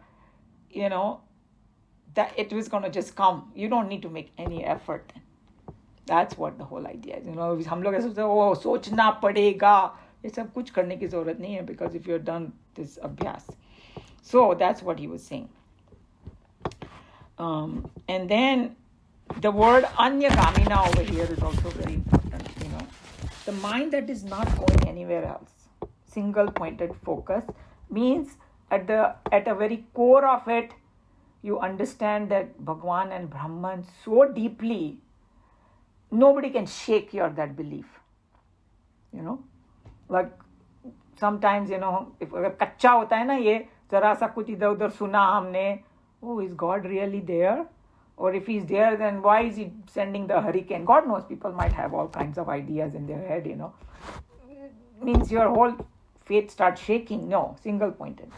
that it was going to just come. You don't need to make any effort. That's what the whole idea is. हम लोग ऐसे सोचना पड़ेगा, ये सब कुछ करने की जरूरत नहीं है, because if you've done this abhyas. So that's what he was saying. And then the word anyagamina over here is also very important. The mind that is not going anywhere else, single pointed focus, means at a very core of it, you understand that Bhagwan and Brahman so deeply, nobody can shake that belief. Like sometimes, if अगर कच्चा होता है ना, ये जरा सा कुछ इधर उधर सुना हमने, oh, is God really there? Or if he's there, then why is he sending the hurricane? God knows, people might have all kinds of ideas in their head, Means your whole faith starts shaking. No, single pointed.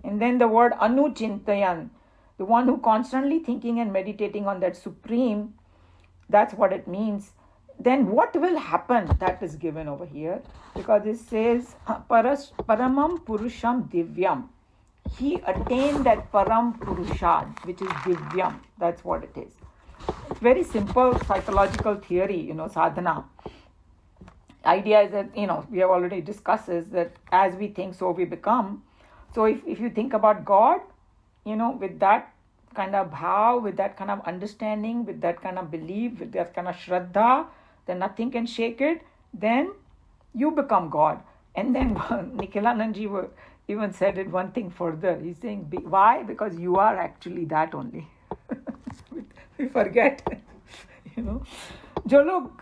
And then the word anuchintayan, the one who constantly thinking and meditating on that supreme, that's what it means. Then what will happen? That is given over here, because it says paramam purusham divyam. He attained that param purusha, which is divyam. That's what it is. It's very simple psychological theory, sadhana. Idea is that, we have already discussed, is that as we think, so we become. So if you think about God, with that kind of bhav, with that kind of understanding, with that kind of belief, with that kind of shraddha, then nothing can shake it, then you become God. And then Nikhilanandji even said it one thing further. He's saying, why? Because you are actually that only. We forget, जो लोग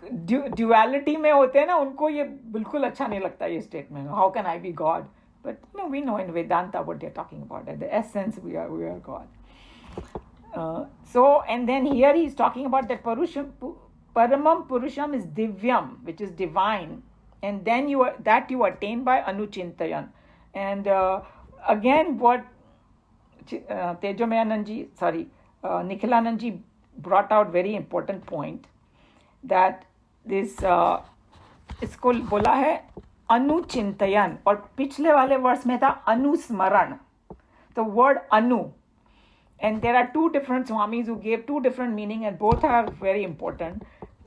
duality में होते हैं ना, उनको ये बिल्कुल अच्छा नहीं लगता ये statement. How can I be God? But we know in Vedanta what they're talking about. At the essence, we are God. So, and then here he's talking about that paramam purusham is divyam, which is divine, and then you attain by anuchintayan. And again, what Nikhilanandji brought out very important point, that this इसको बोला है अनुचिंतयन, और पिछले वाले वर्ष में था अनुस्मरण. The word anu, and there are two different swamis who gave two different meaning, and both are very important.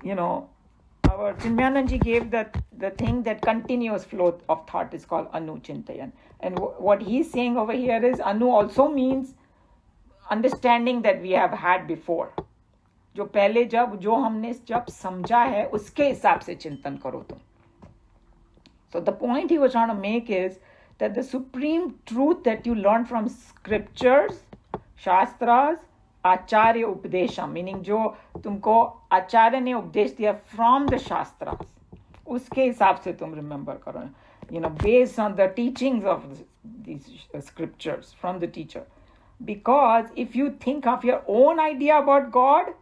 Our Chinmayananji gave the thing that continuous flow of thought is called anu chintayan, and what he's saying over here is anu also means understanding that we have had before, जो पहले जो हमने जब समझा है उसके हिसाब से चिंतन करो तुम. So the point he was trying to make is that the supreme truth that you learn from scriptures, shastras, acharya updesham, meaning जो तुमको आचार्य ने उपदेश दिया from the shastras, उसके हिसाब से तुम remember करो, based on the teachings of these scriptures from the teacher. Because if you think of your own idea about God,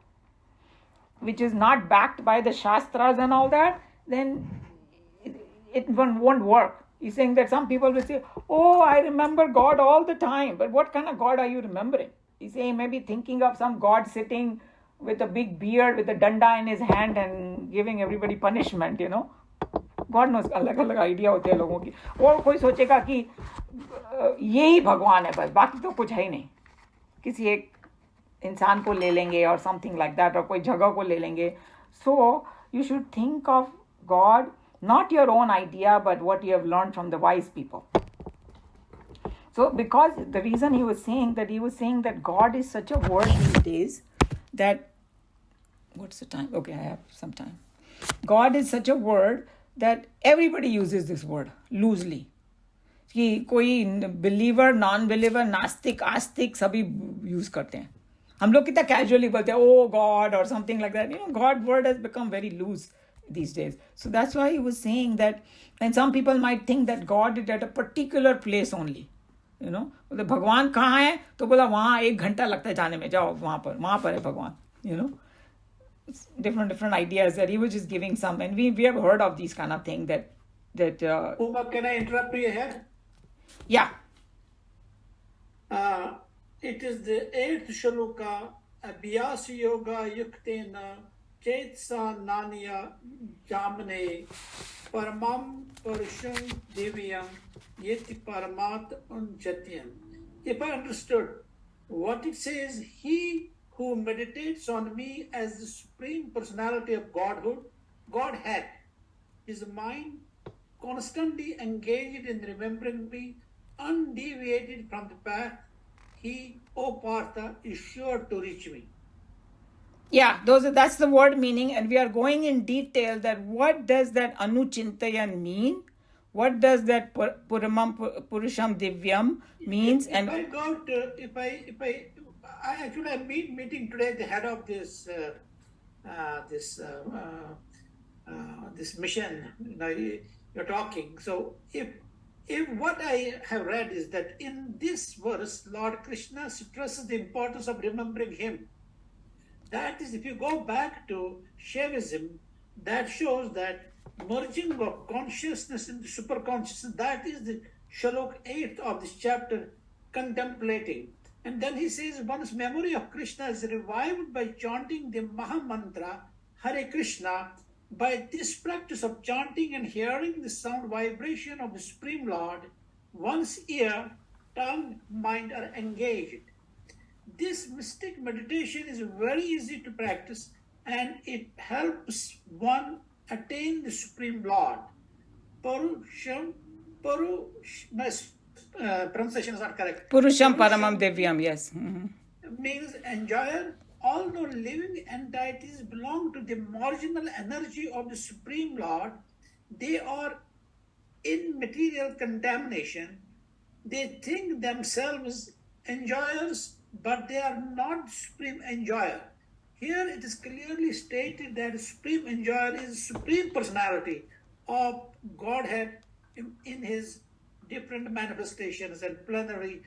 which is not backed by the shastras and all that, then it won't work. He's saying that some people will say, oh, I remember God all the time. But what kind of God are you remembering? He's saying maybe thinking of some God sitting with a big beard, with a danda in his hand and giving everybody punishment, God knows, अलग अलग idea होते हैं लोगों की. और कोई सोचेगा कि यही भगवान है बस, बाकी तो कुछ है ही नहीं. किसी एक इंसान को ले लेंगे और समथिंग लाइक दैट, और कोई जगह को ले लेंगे. So you should think of God, not your own idea, but what you have learned from the wise people. So because the reason he was saying that God is such a word these days that, what's the time? Okay, I have some time. God is such a word that everybody uses this word loosely. कि कोई believer, non believer, नास्तिक, आस्तिक सभी use करते हैं. हम लोग कितना casually बोलते हैं, oh God or something like that. God word has become very loose these days. So that's why he was saying that, and some people might think that God is at a particular place only. बोले भगवान कहाँ है, तो बोला वहाँ 1 घंटा लगता है जाने में, जाओ वहाँ पर है भगवान. Different ideas that he was just giving some, and we have heard of these kind of things that Uma, can I interrupt you here? Yeah. It is the 8th Shloka, Abhyas Yoga Yuktena Chetsa Nanya Jamne Paramam Parusham Divyam Yeti Paramat Unchatyam. If I understood what it says, he who meditates on me as the supreme personality of Godhead, his mind constantly engaged in remembering me, undeviated from the path, he, O Partha, is sure to reach me. Yeah, that's the word meaning, and we are going in detail that what does that Anuchintayan mean? What does that Purusham Divyam means? And I actually am meeting today the head of this this mission. You're talking. So if what I have read is that in this verse, Lord Krishna stresses the importance of remembering him. That is, if you go back to Shaivism, that shows that merging of consciousness into superconsciousness, that is the Shlok 8 of this chapter, contemplating. And then he says, one's memory of Krishna is revived by chanting the Maha Mantra, Hare Krishna. By this practice of chanting and hearing the sound vibration of the Supreme Lord, one's ear, tongue, mind are engaged. This mystic meditation is very easy to practice, and it helps one attain the Supreme Lord. Pronunciation is not correct. Purusham Paramam Divyam, yes. Means enjoyer. Although living entities belong to the marginal energy of the Supreme Lord, they are in material contamination. They think themselves enjoyers, but they are not supreme enjoyer. Here it is clearly stated that the supreme enjoyer is the supreme personality of Godhead in his different manifestations and plenary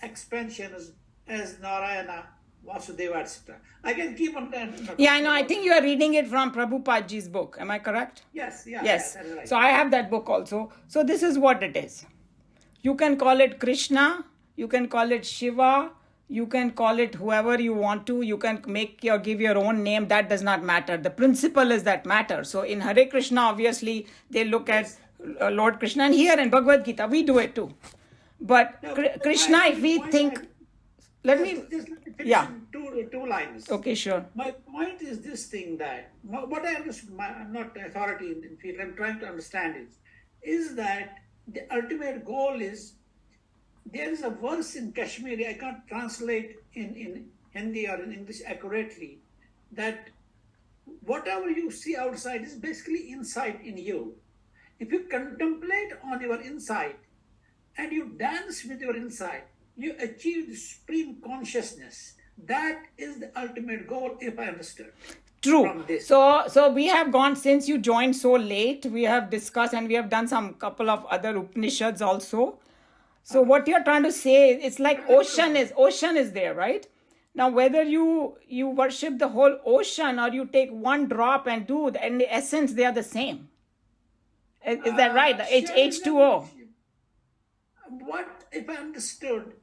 expansions as Narayana, Vasudeva, etc. I can keep on. Yeah, I know. I think you are reading it from Prabhupadaji's book. Am I correct? Yes. Yes. Yeah, that is right. So I have that book also. So this is what it is. You can call it Krishna. You can call it Shiva. You can call it whoever you want to. You can give your own name. That does not matter. The principle is that matter. So in Hare Krishna, obviously, they look at Lord Krishna. And here in Bhagavad Gita, we do it too. But Krishna, if we think... Let me finish yeah. two lines. Okay, sure. My point is this thing that, what I understand, I'm not authority in the field, I'm trying to understand is that the ultimate goal is, there is a verse in Kashmiri, I can't translate in Hindi or in English accurately, that whatever you see outside is basically inside in you. If you contemplate on your inside and you dance with your inside, you achieve the supreme consciousness. That is the ultimate goal, if I understood. True. From this. So we have gone, since you joined so late, we have discussed and we have done some couple of other Upanishads also. So what you're trying to say, it's like ocean is there, right? Now, whether you worship the whole ocean or you take one drop and do, in the essence, they are the same. Is that right? The H2O. What, if I understood,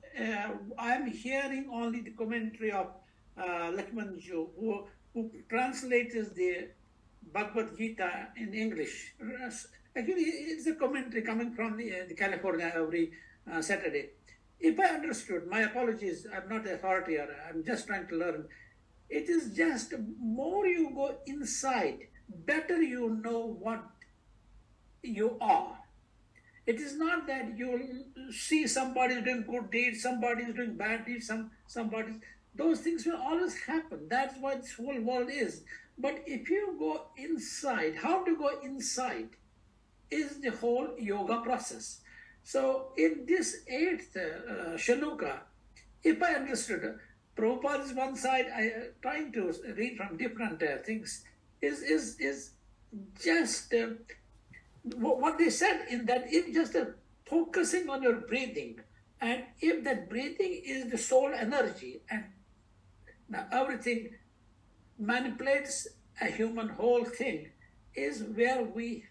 I'm hearing only the commentary of Lakshmanju, who translates the Bhagavad Gita in English. Actually, it's a commentary coming from the California every Saturday. If I understood, my apologies, I'm not the authority here, I'm just trying to learn. It is just more you go inside, better you know what you are. It is not that you see somebody doing good deeds, somebody is doing bad deeds, somebody. Those things will always happen. That's what this whole world is. But if you go inside, how to go inside is the whole yoga process. So in this 8th Shloka, if I understood, Prabhupada is one side, trying to read from different things, is just what they said in that, if just focusing on your breathing, and if that breathing is the soul energy, and now everything manipulates a human whole thing, is where we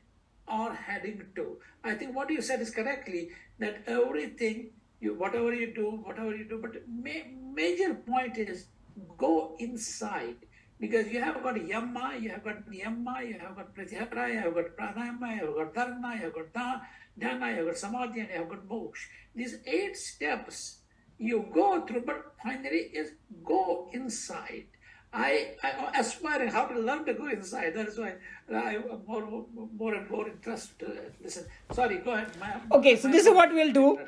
are heading to. I think what you said is correctly, that everything, whatever you do, but major point is go inside. Because you have got yama, you have got niyama, you have got pratyahara, you have got pranayama, you have got dharana, you have got dhyana, you have got samadhi, and you have got moksha. These 8 steps you go through, but finally is go inside. I aspire how to learn to go inside. That is why I'm more and more interested to listen. Sorry, go ahead. Okay, so this is what we'll do.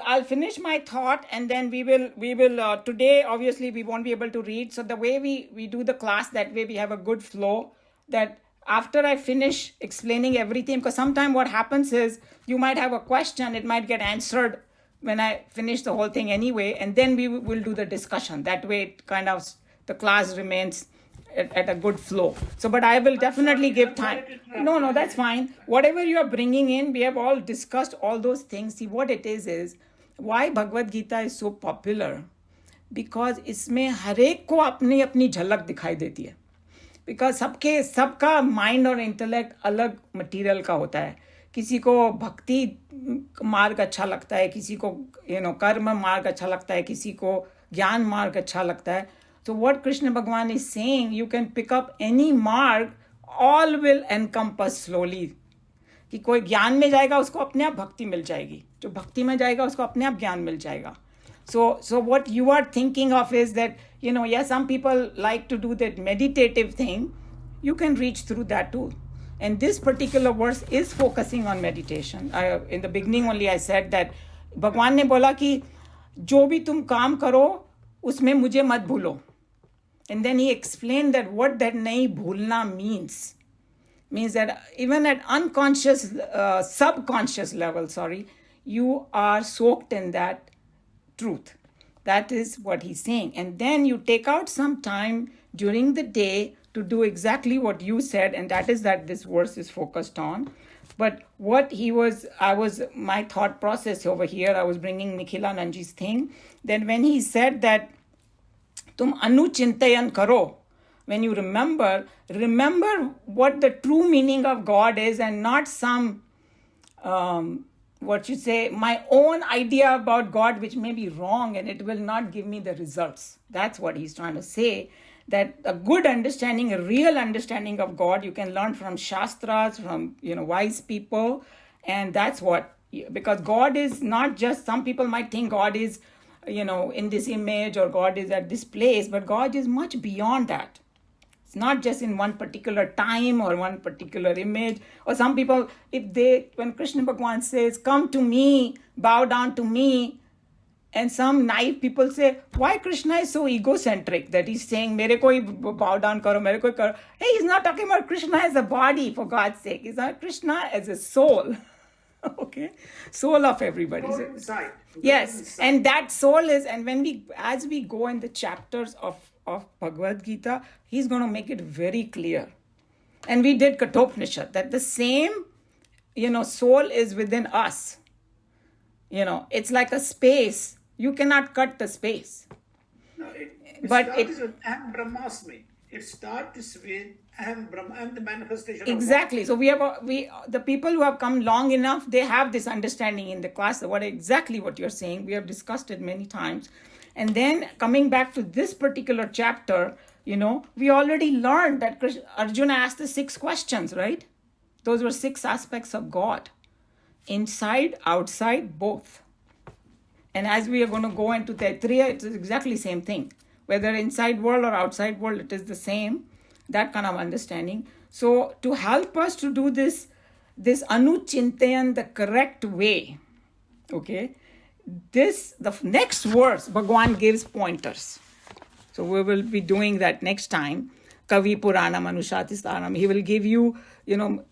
I'll finish my thought, and then we will today, obviously, we won't be able to read. So the way we do the class, that way we have a good flow, that after I finish explaining everything, because sometimes what happens is you might have a question, it might get answered when I finish the whole thing anyway, and then we will do the discussion. That way it kind of, the class remains at a good flow. So, but I will definitely give time. No, that's fine. Whatever you are bringing in, we have all discussed all those things. See, what it is why Bhagavad Gita is so popular, because इसमें हर एक को अपनी अपनी झलक दिखाई देती है. Because सबका माइंड और इंटेलेक्ट अलग मटेरियल का होता है. किसी को भक्ति मार्ग अच्छा लगता है, किसी को कर्म मार्ग अच्छा लगता है, किसी को ज्ञान मार्ग अच्छा लगता है. So what Krishna Bhagwan is saying, you can pick up any mark, all will encompass slowly. कि कोई ज्ञान में जाएगा उसको अपने आप भक्ति मिल जाएगी, जो भक्ति में जाएगा उसको अपने आप ज्ञान मिल जाएगा. So what you are thinking of is that, some people like to do that meditative thing. You can reach through that too. And this particular verse is focusing on meditation. In the beginning only I said that भगवान ने बोला कि जो भी तुम काम करो उसमें मुझे मत भूलो. And then he explained that what that nahi bhulna means that even at unconscious, subconscious level, you are soaked in that truth. That is what he's saying. And then you take out some time during the day to do exactly what you said, and that is that this verse is focused on. But what my thought process over here, I was bringing Nikhila Nanji's thing. Then when he said that तुम अनुचिंतन करो, when you remember what the true meaning of God is, and not some my own idea about God, which may be wrong and it will not give me the results. That's what he's trying to say, that a good understanding, a real understanding of God, you can learn from Shastras, from wise people. And that's what, because God is not just, some people might think God is in this image, or God is at this place, but God is much beyond that. It's not just in one particular time or one particular image. Or some people, when Krishna Bhagwan says, come to me, bow down to me, And some naive people say, why Krishna is so egocentric that he's saying, mere koi bow down karo, mere koi karo. Hey, he's not talking about Krishna as a body, for God's sake. He's not Krishna as a soul. Okay? Soul of everybody. Soul inside. Yes. Inside. And that soul is, and as we go in the chapters of Bhagavad Gita, he's going to make it very clear. And we did Kathopanishad, that the same, soul is within us. It's like a space. You cannot cut the space. No, it But starts with Aham Brahmasmi. It starts with Aham Brahma. I'm the manifestation exactly. So the people who have come long enough, they have this understanding in the class of exactly what you're saying. We have discussed it many times. And then coming back to this particular chapter, we already learned that Arjuna asked the 6 questions, right? Those were 6 aspects of God. Inside, outside, both. And as we are going to go into Taittiriya, it's exactly the same thing. Whether inside world or outside world, it is the same. That kind of understanding. So to help us to do this Anuchintayan the correct way, okay, the next verse, Bhagwan gives pointers. So we will be doing that next time. Kavi Puranam Anushatistaram. He will give you,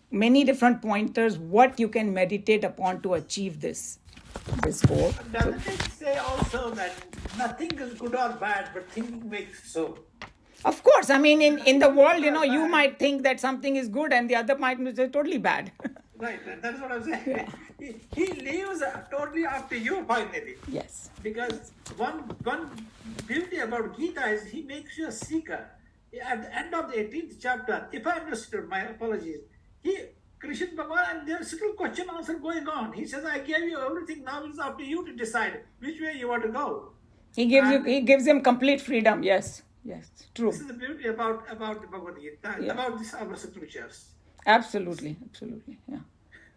many different pointers what you can meditate upon to achieve this goal. Doesn't it say also that nothing is good or bad, but thinking makes so? Of course. I mean, in the world, you might think that something is good and the other might be totally bad. Right, that's what I'm saying. Yeah. He leaves totally up to you finally. Yes. Because one beauty about Gita is he makes you a seeker. At the end of the 18th chapter, if I understood, my apologies, Krishna Bhagavan, and there's still question answer going on. He says, I gave you everything, now it's up to you to decide which way you want to go. He gives him complete freedom. Yes, true. This is the beauty about the Bhagavad Gita, about these our scriptures. Absolutely, yeah.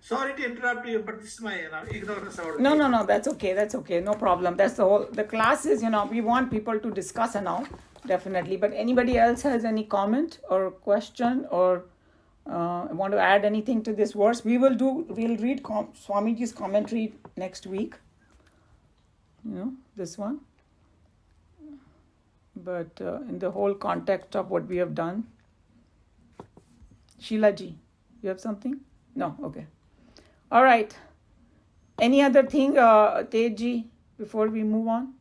Sorry to interrupt you, but this is my ignorance. No, that's okay, no problem. That's the class is, we want people to discuss and all, definitely. But anybody else has any comment or question or want to add anything to this verse? We'll read Swamiji's commentary next week. This one. But in the whole context of what we have done. Sheila-ji, you have something? No? Okay. All right. Any other thing, Tej-ji, before we move on?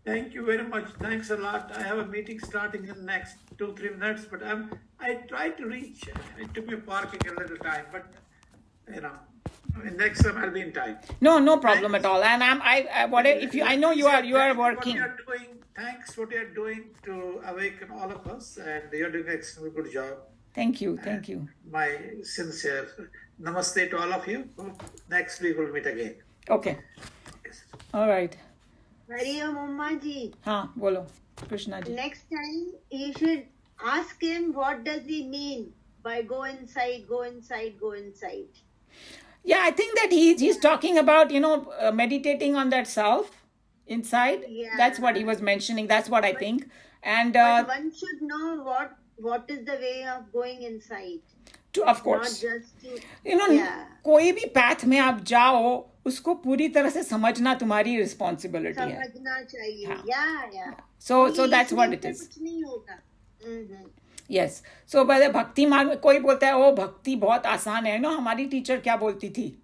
Thank you very much. Thanks a lot. I have a meeting starting in the next 2-3 minutes, but I tried to reach. It took me parking a little time, but next time I'll be in time. No problem at all. And I know you are working. Thanks what you're doing to awaken all of us, and you're doing an extremely good job. Thank you. My sincere namaste to all of you. Next week we'll meet again. Okay. All right. Hari Om Amma ji. हाँ बोलो Krishna ji. Next time you should ask him what does he mean by go inside. Yeah, I think that he's talking about meditating on that self inside. Yeah. That's what he was mentioning. That's what I think. And but one should know what is the way of going inside. Of course. Not just to, कोई भी path में आप जाओ उसको पूरी तरह से समझना तुम्हारी responsibility है. समझना चाहिए. हाँ. Yeah. So that's what it is. कुछ नहीं होगा. Yes. So by the भक्ति मार्ग कोई बोलता है वो भक्ति बहुत आसान है. हमारी टीचर क्या बोलती थी?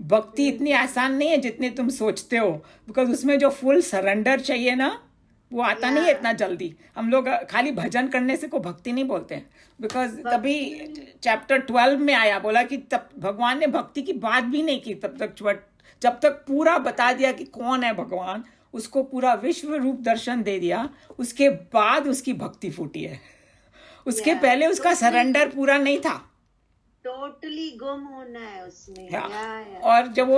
भक्ति इतनी आसान नहीं है जितने तुम सोचते हो. Because उसमें जो full surrender चाहिए ना वो आता नहीं है इतना जल्दी. हम लोग खाली भजन करने से को भक्ति नहीं बोलते हैं. बिकॉज तभी चैप्टर 12 में आया बोला कि तब भगवान ने भक्ति की बात भी नहीं की तब तक जब तक पूरा बता दिया कि कौन है भगवान, उसको पूरा विश्व रूप दर्शन दे दिया, उसके बाद उसकी भक्ति फूटी है. उसके पहले उसका सरेंडर पूरा नहीं था. टोटली गुम होना है उसमें. और जब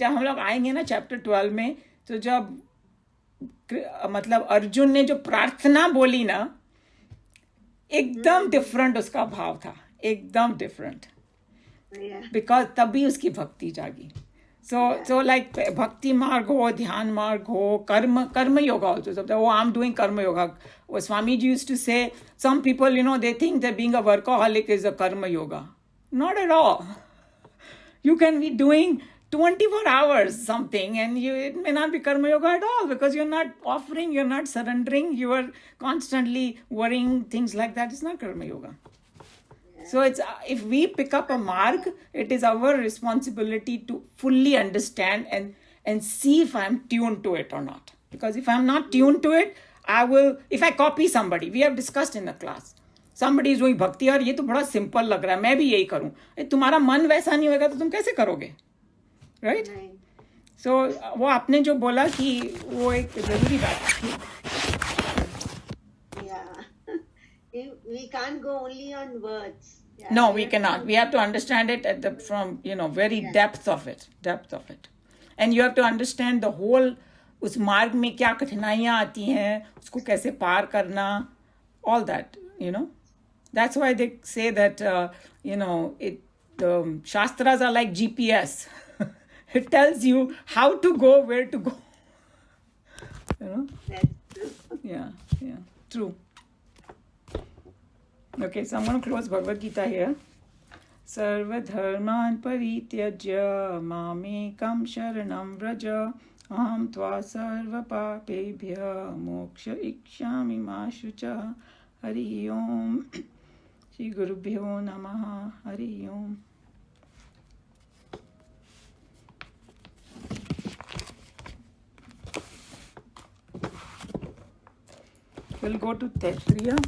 हम लोग आएंगे ना चैप्टर 12 में, तो जब मतलब अर्जुन ने जो प्रार्थना बोली ना, एकदम डिफरेंट उसका भाव था, एकदम डिफरेंट. बिकॉज तभी उसकी भक्ति जागी. So like bhakti marg ho, dhyan marg ho, karma yoga also. So I'm doing karma yoga. Swamiji used to say, some people, they think that being a workaholic is a karma yoga. Not at all. You can be doing 24 hours something, and it may not be karma yoga at all, because you're not offering, you're not surrendering, you are constantly worrying, things like that. It's not karma yoga. So it's if we pick up a marg, it is our responsibility to fully understand and see if I'm tuned to it or not. Because if I'm not tuned to it, if I copy somebody, we have discussed in the class, somebody is doing bhakti और ये तो बड़ा simple लग रहा है, मैं भी यही करूं, तुम्हारा मन वैसा नहीं होगा तो तुम कैसे करोगे, राइट? सो वो आपने जो बोला कि वो एक जरूरी बात थी. We can't go only on words. Yeah, No, we cannot. We have to understand it from very depth of it, and you have to understand the whole. उस मार्ग में क्या कठिनाइयाँ आती हैं, उसको कैसे पार करना, all that, That's why they say that the shastras are like GPS. It tells you how to go, where to go. That's true. Yeah, true. Okay, so I'm going to close Bhagavad Gita here. Sarva dharman parityajya mamekam sharanam vraja aham tva sarva papebhya moksha ikshami ma shucha. Hari Om. Shri Gurubhyo Namaha. Hari Om. We'll go to Taittiriya.